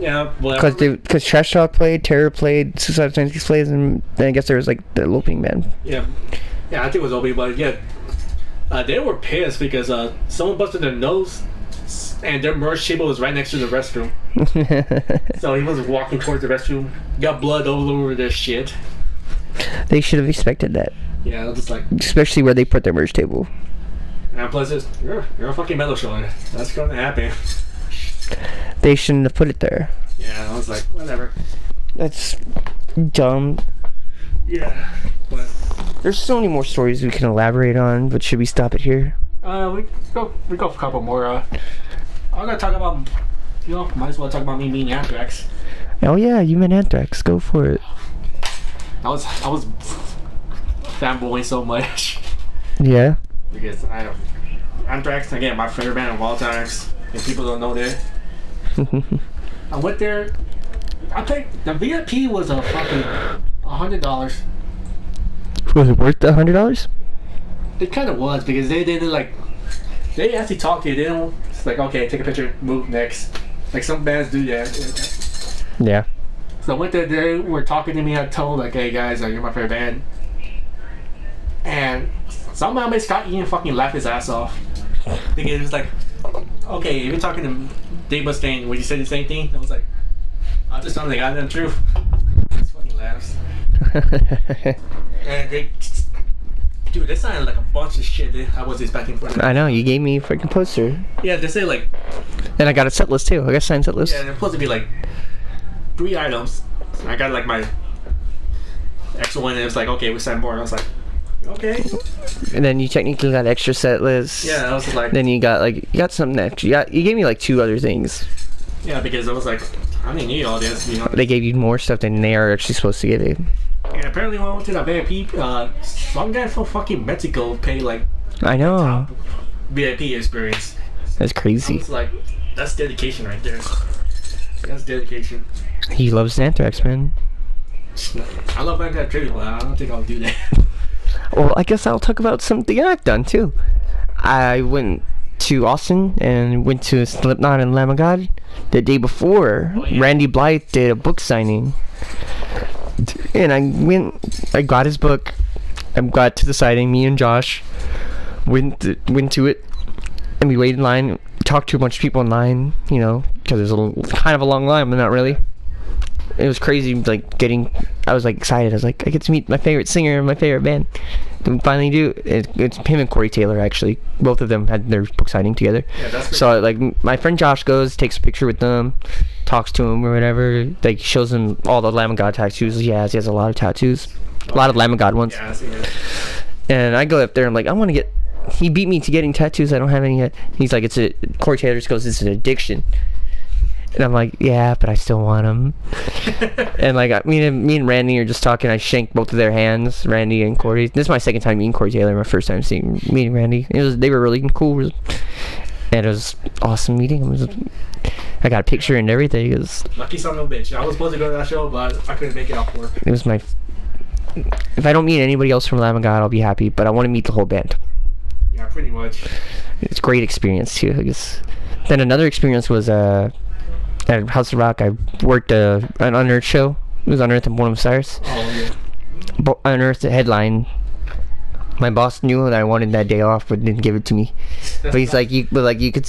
yeah, well, because Trash Talk played, Terror played, Suicidal Tendencies played, and then I guess there was like the looping band. Yeah, I think it was Obi, but yeah, they were pissed because someone busted their nose, and their merch table was right next to the restroom. So he was walking towards the restroom, got blood all over their shit. They should have expected that. Yeah, I was just like, especially where they put their merch table. And plus, you're a fucking metal show. That's going to happen. They shouldn't have put it there. Yeah, I was like, whatever. That's dumb. Yeah, but There's so many more stories we can elaborate on, but should we stop it here? we go for a couple more. I'm gonna talk about, might as well talk about me meeting Anthrax. Oh yeah, you meant Anthrax. Go for it. I was fanboying so much Yeah. because Anthrax, again, my favorite band of all times. If people don't know that, I went there. I paid the VIP was a fucking $100. Was it worth the $100? It kind of was because they didn't they actually talked to you. They don't. It's like, okay, take a picture, move next. Like some bands do that. Yeah. So I went there. They were talking to me. I told like, hey guys, you're my favorite band. And somehow made Scott Ian fucking laugh his ass off because it was like, okay, you've been talking to Dave Mustaine. Would you say the same thing? I was like, I just told him the goddamn truth. He just fucking laughs. And they signed like a bunch of shit that I wasn't expecting from them. I know, you gave me a freaking poster. Yeah, they say like, And I got a set list too. I got a signed set list. yeah, they're supposed to be like 3 items. I got like my extra one, and it was like, okay, we signed more. And I was like, okay. And then you technically got extra set list. Yeah, I was like, Then you got something extra. You gave me like 2 other things. yeah, because I was like, I didn't need all this. They gave you more stuff than they are actually supposed to give you. And apparently when I went to that VIP, some guy from fucking Mexico paid like I know. VIP experience. That's I crazy. was like, that's dedication right there. That's dedication. He loves Anthrax, man. I love that tribute, but I don't think I'll do that. Well, I guess I'll talk about something I've done too. I went to Austin and went to Slipknot and Lamb of God. The day before, Oh, yeah. Randy Blythe did a book signing. And I got his book. I got to the signing. Me and Josh went to it, and we waited in line. Talked to a bunch of people in line, because there's kind of a long line, but not really. It was crazy, I was like excited. I was like, I get to meet my favorite singer and my favorite band. And finally do. It's him and Corey Taylor, actually. Both of them had their book signing together. Yeah, that's So, my friend Josh goes, takes a picture with them, talks to him or whatever. Shows him all the Lamb of God tattoos he has. He has a lot of tattoos. A lot of Lamb of God ones. Yeah, I see it. And I go up there, I'm like, I want to get... He beat me to getting tattoos. I don't have any yet. He's like, Corey Taylor just goes, it's an addiction. And I'm like, yeah, but I still want them. And me and Randy are just talking. I shanked both of their hands, Randy and Corey. This is my second time meeting Corey Taylor. My first time meeting Randy. They were really cool, and it was awesome meeting him. I got a picture and everything. Lucky son of a bitch. I was supposed to go to that show, but I couldn't make it out for it. It was my... If I don't meet anybody else from Lamb of God, I'll be happy. But I want to meet the whole band. Yeah, pretty much. It's a great experience too, I guess. Then another experience was at House of Rock. I worked an Unearthed show. It was Unearthed in Buenos Aires. Oh yeah. Unearthed the headline. My boss knew that I wanted that day off, but didn't give it to me. But he's like, you could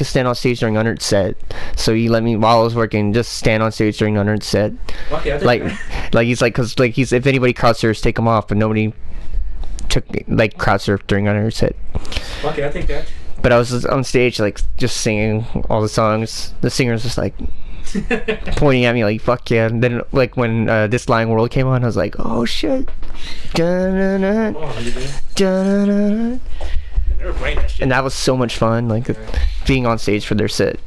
stand on stage during Unearthed set. So he let me, while I was working, just stand on stage during Unearthed set. Okay, I think If anybody crowd surfs, take them off, but nobody took crowd surf during Unearthed set. Okay, I think that. But I was just on stage, just singing all the songs. The singer was just pointing at me like, fuck yeah. And then when This Lying World came on, I was like, oh shit. Da-na-na, Oh, you did. da-na-na. They were playing that shit. And that was so much fun, being on stage for their set.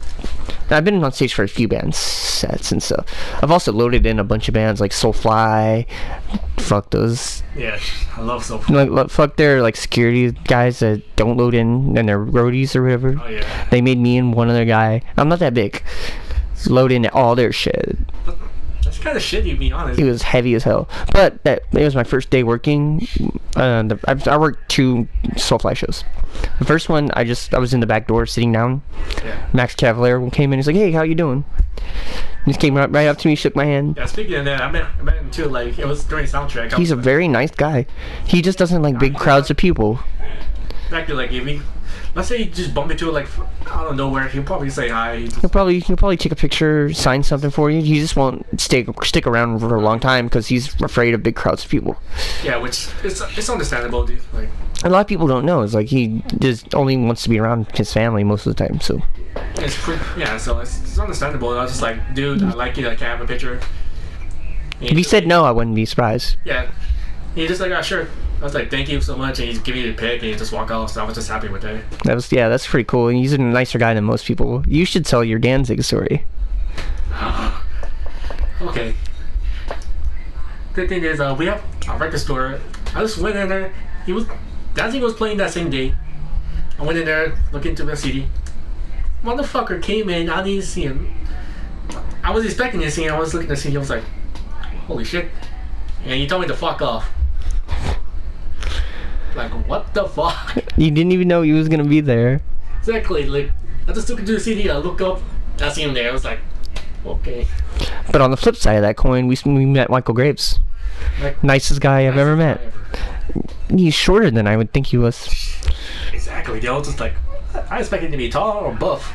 I've been on stage for a few bands sets and stuff. I've also loaded in a bunch of bands like Soulfly. Fuck those. Yeah, I love so. Fuck their security guys that don't load in and they're roadies or whatever. Oh yeah. They made me and one other guy. I'm not that big. Load in all their shit. That's kind of shitty, to be honest. It was heavy as hell. But it was my first day working. I worked 2 Soulfly shows. The first one, I was in the back door sitting down. Yeah. Max Cavalier came in. He's like, "Hey, how you doing?" He just came right up to me, shook my hand. Yeah, speaking of that, I met him too. It was during soundtrack. He's a very nice guy. He just doesn't like big crowds of people. Exactly, if he, let's say you just bump into it I don't know where, he'll probably say hi. He'll probably take a picture, sign something for you. He just won't stick around for a long time because he's afraid of big crowds of people. Yeah, which it's understandable, dude. A lot of people don't know. It's he just only wants to be around his family most of the time. So so it's understandable. I was just like, dude, I like you. Can I have a picture? If he said no, I wouldn't be surprised. Yeah. He just like, sure. I was like, thank you so much, and he's giving me the pic, and he just walked off. So I was just happy with that. That's pretty cool. And he's a nicer guy than most people. You should tell your Danzig story. Okay. Good thing is, we have a record store. I just went in there. Danzig was playing that same day. I went in there, looking through the CD. Motherfucker came in. I didn't see him. I was expecting to see him. I was looking at the CD. I was like, holy shit. And he told me to fuck off. Like, what the fuck? You didn't even know he was gonna be there. Exactly. Like, I just looked into the CD. I looked up. I see him there. I was like, okay. But on the flip side of that coin, we met Michael Graves. Nicest guy I've ever met. He's shorter than I would think he was. Exactly. They all just like, I expect him to be tall or buff.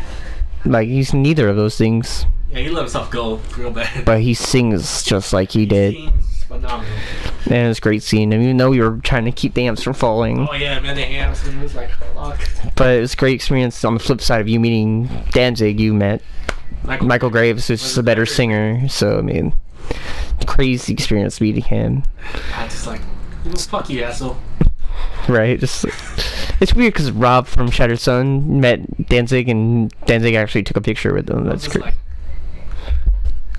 Like, he's neither of those things. Yeah, he let himself go real bad. But he sings just like he did. Sings phenomenal. And it's great seeing him, even though we were trying to keep the amps from falling. Oh yeah, man, the amps. It was like, fuck. But it was a great experience. On the flip side of you meeting Danzig, you met Michael Graves, who's just a better singer. So, I mean, crazy experience meeting him. I just like, fuck you, asshole. Right, just it's weird because Rob from Shattered Sun met Danzig, and Danzig actually took a picture with them. That's great. Like,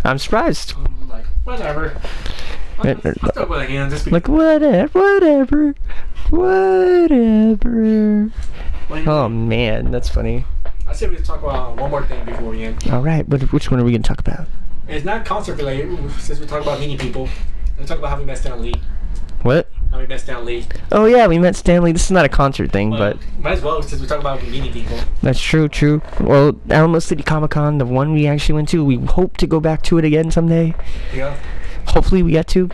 I'm surprised. Like, whatever. I'll talk about it again. Just like, whatever. Oh man, that's funny. I said we talk about one more thing before we end. All right, which one are we gonna talk about? It's not concert related. Since we talk about meeting people, let's talk about how we met Stan Lee. What? How we met Stan Lee. Oh yeah, we met Stanley. This is not a concert thing, but might as well since we talk about meeting people. That's true. Well, Alamo City Comic Con, the one we actually went to, we hope to go back to it again someday. Yeah. Hopefully we get to.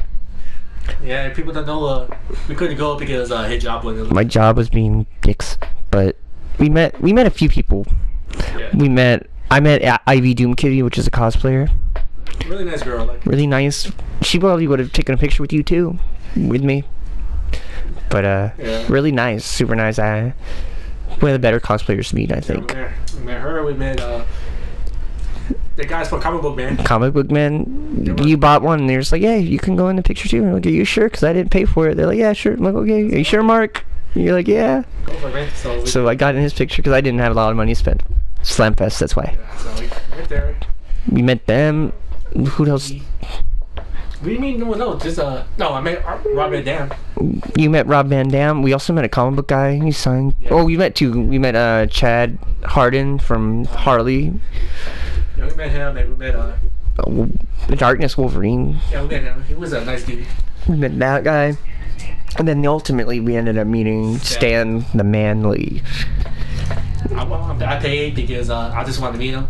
Yeah, people don't know. We couldn't go because his job was. My job was being dicks, but we met a few people. Yeah. I met Ivy Doom Kitty, which is a cosplayer. Really nice girl. Like. Really nice. She probably would have taken a picture with you too, with me. But yeah. Really nice, super nice. One of the better cosplayers to meet, I think. Yeah, we met her. We met the guys from Comic Book Man. Comic Book Man. You bought one, and they're just like, "Yeah, you can go in the picture too." I'm like, "Are you sure?" Because I didn't pay for it. They're like, "Yeah, sure." I'm like, "Okay, are you sure, Mark?" And you're like, "Yeah." Go for it. So I got in his picture because I didn't have a lot of money to spend. Slamfest, that's why. Yeah, so we met there. We met them. Who else? We mean no, just no. I met Rob Van Dam. You met Rob Van Dam. We also met a comic book guy. He signed. Yeah. Oh, we met two. We met Chad Harden from Harley. Yeah, we met him. And we met the Darkness Wolverine. Yeah, we met him. He was a nice dude. We met that guy, and then ultimately we ended up meeting Stan the Manly. I paid because I just wanted to meet him.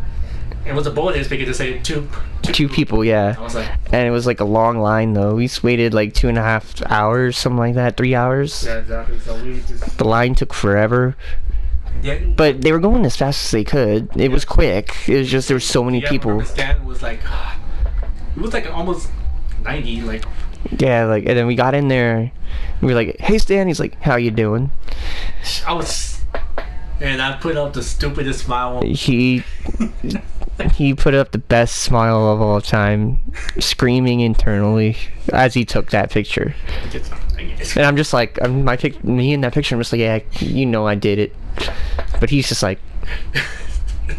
It was a bonus because they said two people, yeah. I was like, and it was like a long line though. We waited like 2.5 hours, something like that, 3 hours. Yeah, exactly. So we just... The line took forever. Yeah. But they were going as fast as they could. It was quick. It was just there were so many people. Stan was like, it was like almost 90, like. Yeah, like, and then we got in there. And we were like, "Hey, Stan." He's like, "How you doing?" And I put up the stupidest smile. He put up the best smile of all time, screaming internally as he took that picture. And I'm just like, me in that picture, I'm just like, yeah, you know I did it. But he's just like,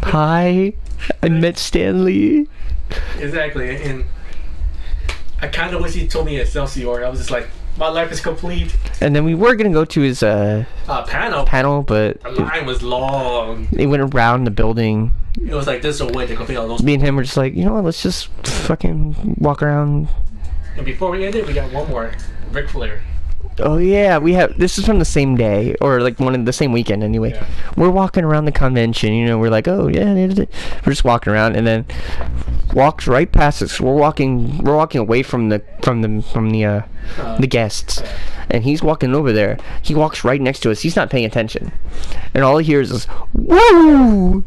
hi, I met Stan Lee. Exactly, and I kind of wish he told me Excelsior. I was just like, my life is complete. And then we were gonna go to his panel, but the line was long. It went around the building. It was like this a way to complete all those. Me and him were just like, you know what? Let's just fucking walk around. And before we ended, we got one more, Ric Flair. Oh yeah, this is from the same day, or like one of the same weekend anyway. Yeah. We're walking around the convention, you know, we're like, oh yeah, we're just walking around, and then walks right past us. We're walking away from the guests, yeah. And he's walking over there. He walks right next to us. He's not paying attention, and all he hears is woo,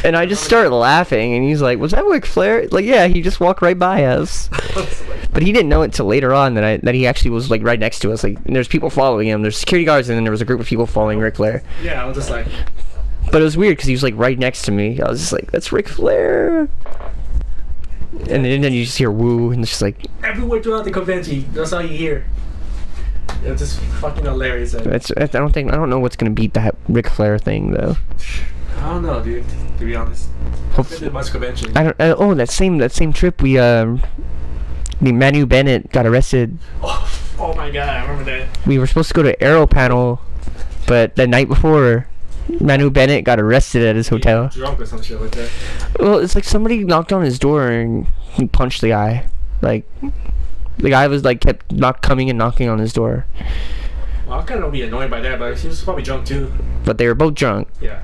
and I just started laughing, and he's like, was that Ric Flair? Like, yeah, he just walked right by us. But he didn't know it till later on that he actually was like right next to us. Like, and there's people following him. There's security guards, and then there was a group of people following Ric Flair. Yeah, I was just like. But it was weird because he was like right next to me. I was just like, that's Ric Flair. And then you just hear woo, and it's just like everywhere throughout the convention, that's all you hear. It's just fucking hilarious. I don't know what's gonna beat that Ric Flair thing though. I don't know, dude. To be honest, I've been to much convention. Oh, that same trip we the Manu Bennett got arrested. Oh my god, I remember that. We were supposed to go to Aero Panel, but the night before, Manu Bennett got arrested at his hotel. Drunk or some shit like that. Well, it's like somebody knocked on his door and he punched the guy. Like, the guy was like kept not coming and knocking on his door. Well, I kind of be annoyed by that, but he was probably drunk too. But they were both drunk. Yeah.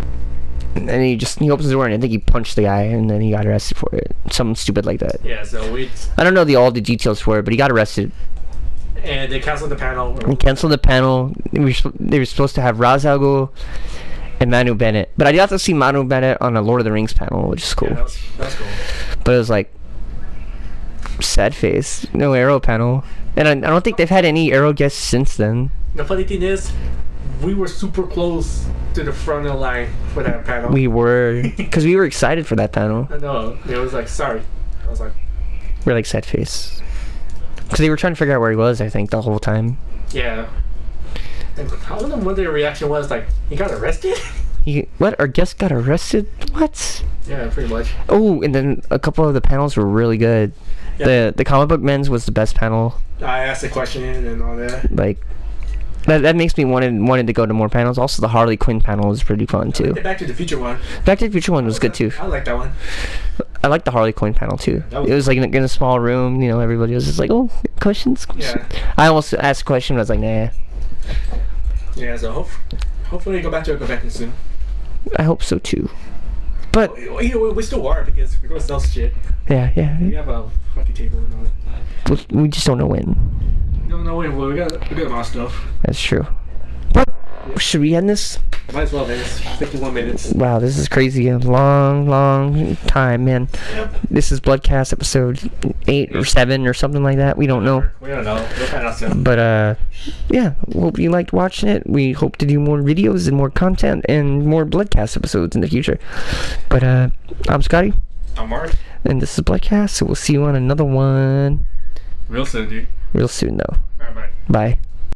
And then he opens the door and I think he punched the guy and then he got arrested for it. Something stupid like that. Yeah, so I don't know all the details for it, but he got arrested. And they canceled the panel. They canceled the panel. They were supposed to have Ra's al Ghul and Manu Bennett. But I got to see Manu Bennett on a Lord of the Rings panel, which is cool. Yeah, that's cool. But it was like, sad face. No Arrow panel. And I don't think they've had any Arrow guests since then. The funny thing is, we were super close to the front of the line for that panel. We were. Because we were excited for that panel. I know. It was like, sorry. I was like... We're like, sad face. Because they were trying to figure out where he was, I think, the whole time. Yeah. And I don't know what their reaction was. Like, he got arrested? What? Our guest got arrested? What? Yeah, pretty much. Oh, and then a couple of the panels were really good. Yep. The comic book men's was the best panel. I asked the question and all that. Like, that makes me wanted to go to more panels. Also, the Harley Quinn panel was pretty fun too. The Back to the Future one. Back to the Future one was good too. I like that one. I like the Harley Quinn panel too. It was like in a small room. You know, everybody was just like, "Oh, questions." Yeah. I almost asked a question, but I was like, "Nah." Yeah. So hopefully we go back to a convention soon. I hope so too. But we still are because we're gonna sell shit. Yeah. We have a fucking table and all that. We just don't know when. No, when. Well, we got a lot of stuff. That's true. But should we end this? Might as well, man. It's 51 minutes. Wow, this is crazy. A long time, man. Yep. This is Bludcast episode 8 or 7 or something like that. We don't know. We don't know. We'll find out soon. But yeah, hope you liked watching it. We hope to do more videos and more content and more Bludcast episodes in the future. But I'm Scotty. I'm Mark. And this is Bludcast, so we'll see you on another one. Real soon, dude. Real soon, though. Alright, bye. Bye.